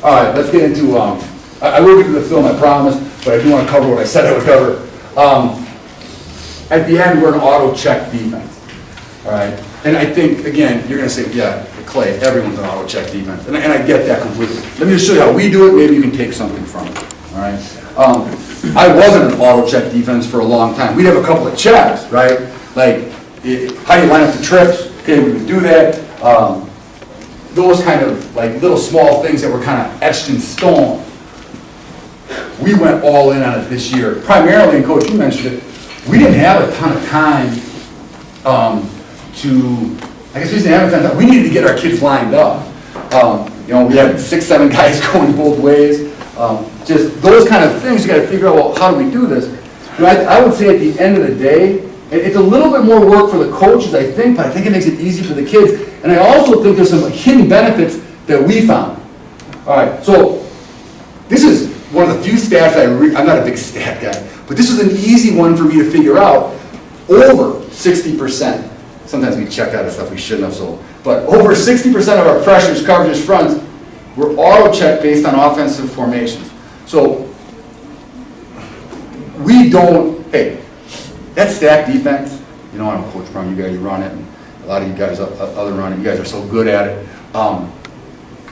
All right, let's get into, I will get to the film, I promise, but I do want to cover what I said I would cover. At the end, we're an auto check defense, all right? And I think, again, you're going to say, yeah, Clay, everyone's an auto check defense, and I get that completely. Let me just show you how we do it, maybe you can take something from it, all right? I wasn't an auto check defense for a long time. We'd have a couple of checks, right? Like, how do you line up the trips? Okay, we would do that. Those kind of like little small things that were kind of etched in stone. We went all in on it this year. Primarily, and Coach, you mentioned it, we didn't have a ton of time we needed to get our kids lined up. We had 6, 7 guys going both ways. Just those kind of things, you got to figure out, well, how do we do this? I would say at the end of the day, it's a little bit more work for the coaches, I think, but I think it makes it easy for the kids. And I also think there's some hidden benefits that we found. All right, so this is one of the few stats I'm not a big stat guy, but this is an easy one for me to figure out. Over 60%. Sometimes we check out of stuff we shouldn't have, but over 60% of our pressures, coverages, fronts were auto-checked based on offensive formations. So we don't, hey, that stack defense, I know Coach Brown, you guys run it, and a lot of you guys other run it, you guys are so good at it.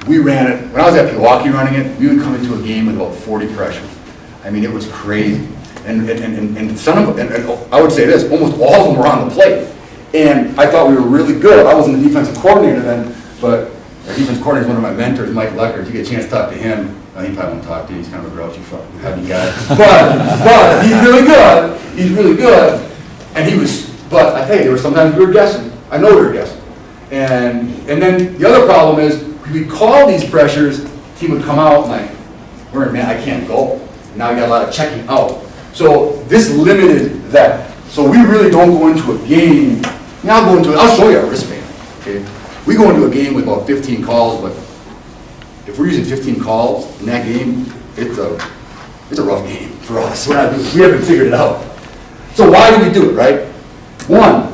We ran it, when I was at Pewaukee running it, we would come into a game with about 40 pressures. I mean, it was crazy. And I would say this, almost all of them were on the plate. And I thought we were really good. I wasn't the defensive coordinator then, but our defensive coordinator is one of my mentors, Mike Lecker. If you get a chance to talk to him, he probably won't talk to you. He's kind of a grouchy fucking heavy guy. But he's really good. He's really good. But I tell you, there were sometimes we were guessing. I know we were guessing. And then the other problem is, we call these pressures, team would come out like, I can't go. Now we got a lot of checking out. So this limited that. So we really don't go into a game. I'll show you our wristband. Okay, we go into a game with about 15 calls, but if we're using 15 calls in that game, it's a rough game for us. We haven't figured it out. So why do we do it, right? One,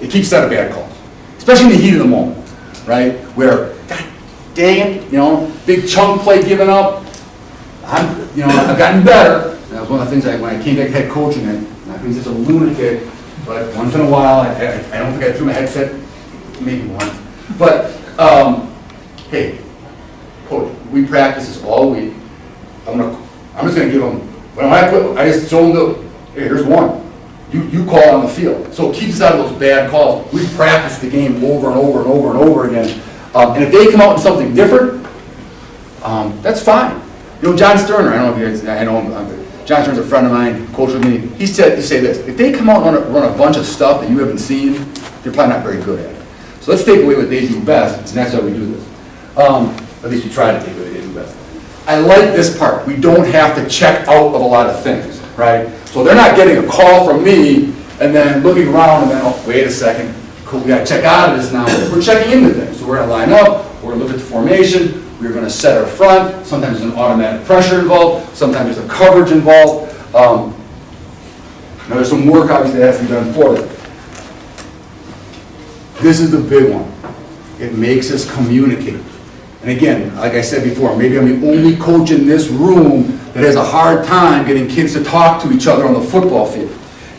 it keeps out of bad calls, especially in the heat of the moment, right? Where, God dang it, big chunk play given up. I've gotten better. That was one of the things when I came back head coaching, not being such a lunatic, but once in a while, I don't think I threw my headset, maybe once. But, hey, coach, we practice this all week. I'm just going to give them, I just show them, hey, here's one. You call on the field. So it keeps us out of those bad calls. We practice the game over and over and over and over again. And if they come out with something different, that's fine. John Sterner, I don't know if you guys, I know him, John Sterner's a friend of mine, coached with me. He said, say this, if they come out and run a bunch of stuff that you haven't seen, they're probably not very good at it. So let's take away what they do best, and that's why we do this. At least we try to take away what they do best. I like this part. We don't have to check out of a lot of things, right? So they're not getting a call from me and then looking around and then, oh, wait a second, cool, we got to check out of this now. We're checking into things. So we're going to line up, we're going to look at the formation, we're going to set our front. Sometimes there's an automatic pressure involved, sometimes there's a coverage involved. Now there's some work obviously that has to be done for it. This is the big one. It makes us communicate. And again, like I said before, maybe I'm the only coach in this room that has a hard time getting kids to talk to each other on the football field.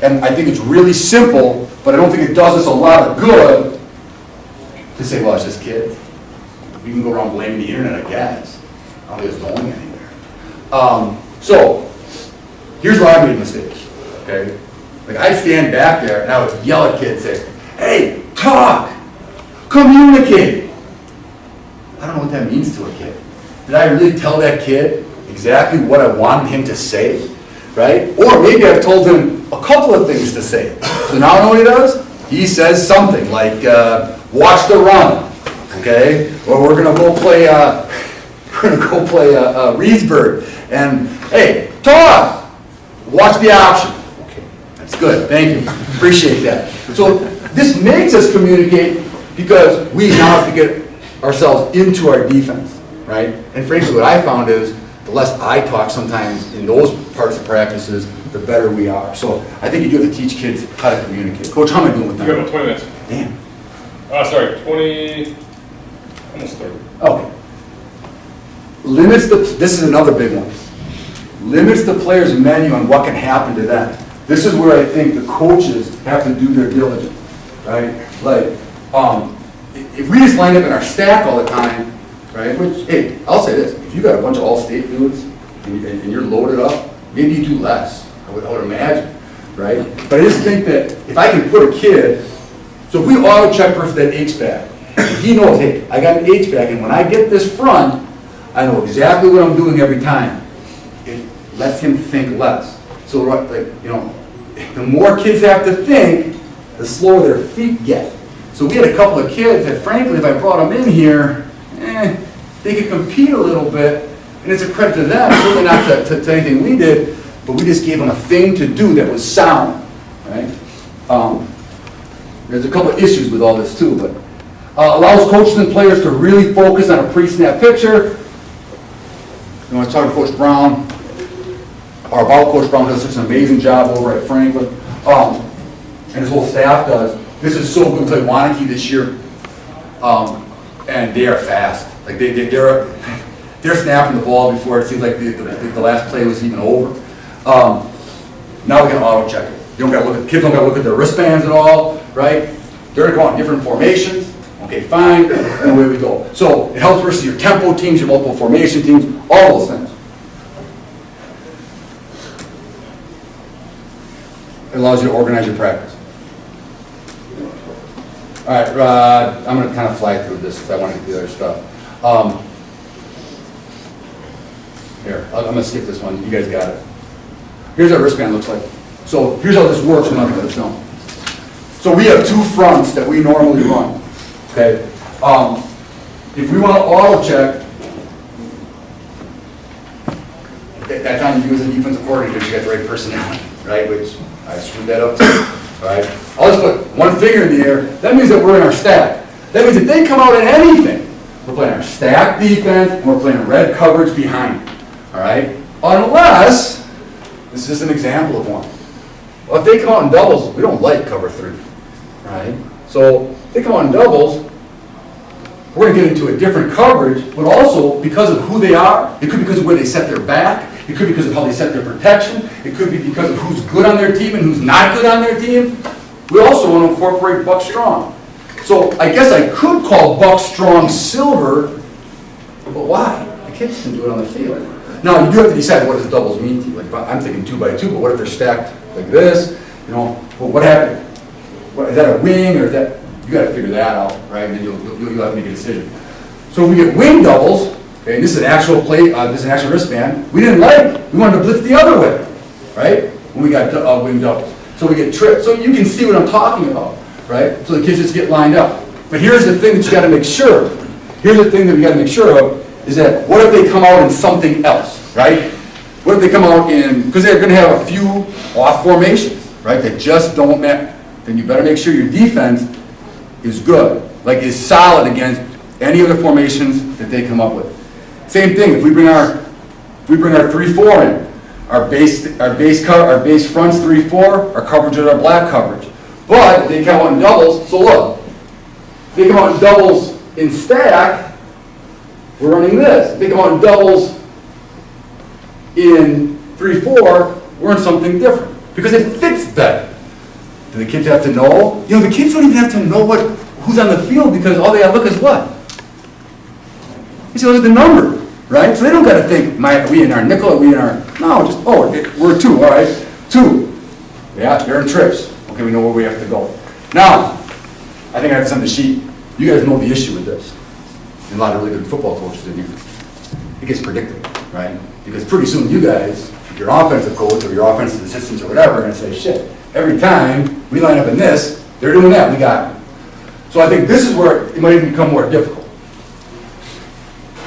And I think it's really simple, but I don't think it does us a lot of good to say, well, it's just kids. We can go around blaming the internet, I guess. I don't think it's going anywhere. So, here's where I made mistakes, okay? Like, I'd stand back there and I would yell at kids and say, hey, talk, communicate. I don't know what that means to a kid. Did I really tell that kid exactly what I wanted him to say, right? Or maybe I've told him a couple of things to say. So now I know what he does? He says something like, watch the run, okay? Or we're gonna go play Reedsburg, and hey, talk, watch the option. Okay, that's good, thank you, appreciate that. So this makes us communicate because we now have to get ourselves into our defense, right? And frankly, what I found is the less I talk sometimes in those parts of practices, the better we are. So I think you do have to teach kids how to communicate. Coach, how am I doing with that? You got about 20 minutes. Damn. Sorry, 20, almost 30. Okay. this is another big one. Limits the player's menu on what can happen to them. This is where I think the coaches have to do their diligence, right? Like, if we just line up in our stack all the time, right, which, hey, I'll say this, if you got a bunch of all-state dudes and you're loaded up, maybe you do less, I would imagine, right? But I just think that if I can put a kid, so if we auto-check versus that H-back, he knows, hey, I got an H-back, and when I get this front, I know exactly what I'm doing every time. It lets him think less. So, like, you know, the more kids have to think, the slower their feet get. So we had a couple of kids that, frankly, if I brought them in here, they could compete a little bit, and it's a credit to them, certainly not to anything we did, but we just gave them a thing to do that was sound, right? There's a couple of issues with all this too, but allows coaches and players to really focus on a pre-snap picture. You want to talk to Coach Brown, or about Coach Brown, does such an amazing job over at Franklin, and his whole staff does. This is so good. We played Wanakee this year, and they are fast. Like they're snapping the ball before it seems like the last play was even over. Now we can auto check it. You don't got to look at kids. Don't got to look at their wristbands at all, right? They're going to go on different formations. Okay, fine, and away we go. So it helps versus your tempo teams, your multiple formation teams, all those things. It allows you to organize your practice. All right, I'm going to kind of fly through this because I want to get the other stuff. Here, I'm going to skip this one. You guys got it. Here's what a wristband looks like. So here's how this works when I'm going to film. So we have two fronts that we normally run. Okay. If we want to auto check, that's on you as a defensive coordinator. You got the right personality, right? Which I screwed that up too. All right. I'll just put one finger in the air. That means that we're in our stack. That means if they come out in anything, we're playing our stack defense and we're playing red coverage behind. All right. Unless this is just an example of one. Well, if they come out in doubles, we don't like cover 3, right? So if they come out in doubles, we're going to get into a different coverage, but also because of who they are. It could be because of where they set their back. It could be because of how they set their protection. It could be because of who's good on their team and who's not good on their team. We also want to incorporate Buck Strong. So I guess I could call Buck Strong silver, but why? The kids can do it on the field. Now, you do have to decide what does doubles mean to you. Like, I'm thinking 2x2, but what if they're stacked like this? You know, well, what happened? What, is that a wing or is that? You got to figure that out, right? And then you'll have to make a decision. So if we get wing doubles, okay, and this is an actual play, this is an actual wristband. We didn't like. We wanted to blitz the other way, right? When we got wing doubles, so we get tripped. So you can see what I'm talking about, right? So the kids just get lined up. But here's the thing that you got to make sure. Here's the thing that we got to make sure of is that what if they come out in something else, right? What if they come out in, because they're going to have a few off formations, right? That just don't match. Then you better make sure your defense is good, like is solid against any other formations that they come up with. Same thing, if we bring our 3-4 in, our base fronts 3-4, our coverage is our black coverage. But if they come out in doubles, so look, if they come out in doubles in stack, we're running this. If they come out in doubles in 3-4, we're in something different because it fits better. Do the kids have to know? You know, the kids don't even have to know who's on the field because all they have to look is what? You see, look at the number, right? So they don't got to think, are we in our nickel? Are we in our, no, just, we're 2, all right? 2. Yeah, they're in trips. Okay, we know where we have to go. Now, I think I have to send the sheet. You guys know the issue with this. And a lot of really good football coaches in here. It gets predictable, right? Because pretty soon you guys, if you're offensive coach or your offensive assistants or whatever, are going to say, shit, every time we line up in this, they're doing that, we got it. So I think this is where it might even become more difficult.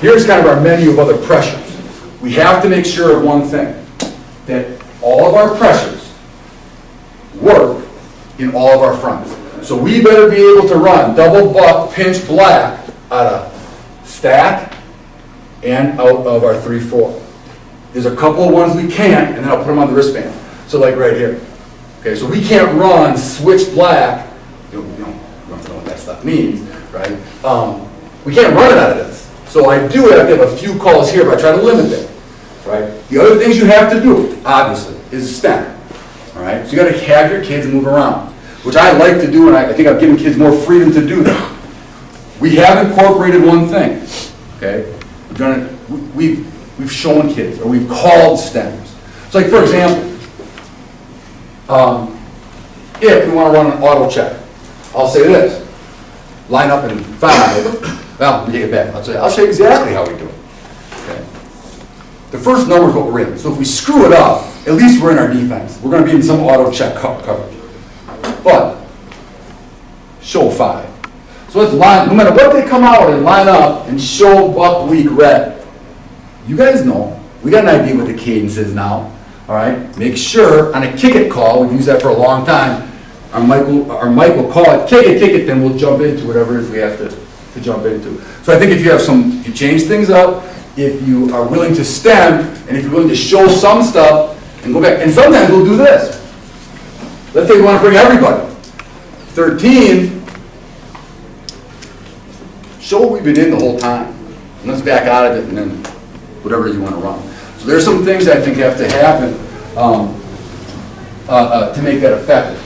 Here's kind of our menu of other pressures. We have to make sure of one thing, that all of our pressures work in all of our fronts. So we better be able to run double buck, pinch black out of stack and out of our 3-4. There's a couple of ones we can't, and then I'll put them on the wristband. So like right here. Okay, so we can't run switch black. You don't have to know what that stuff means, right? We can't run it out of this. So I do have to have a few calls here, but I try to limit that, right? The other things you have to do, obviously, is STEM, all right? So you gotta have your kids move around, which I like to do, and I think I've given kids more freedom to do that. We have incorporated one thing, okay? We've shown kids, or we've called STEMs. So like, for example, if we want to run an auto check, I'll say this: line up in 5. Well, let me take it back. I'll show you exactly how we do it. Okay. The first number is what we're in. So if we screw it up, at least we're in our defense. We're going to be in some auto check coverage. But show 5. So let's line. No matter what they come out and line up and show buck weak red. You guys know. We got an idea what the cadence is now. All right. Make sure on a kick it call, we've used that for a long time. Our Mike will call it, kick it, then we'll jump into whatever it is we have to jump into. So I think if you change things up, if you are willing to stem, and if you're willing to show some stuff and go back, and sometimes we'll do this. Let's say we want to bring everybody. 13, show what we've been in the whole time. And let's back out of it and then whatever you want to run. So there's some things I think have to happen to make that effective.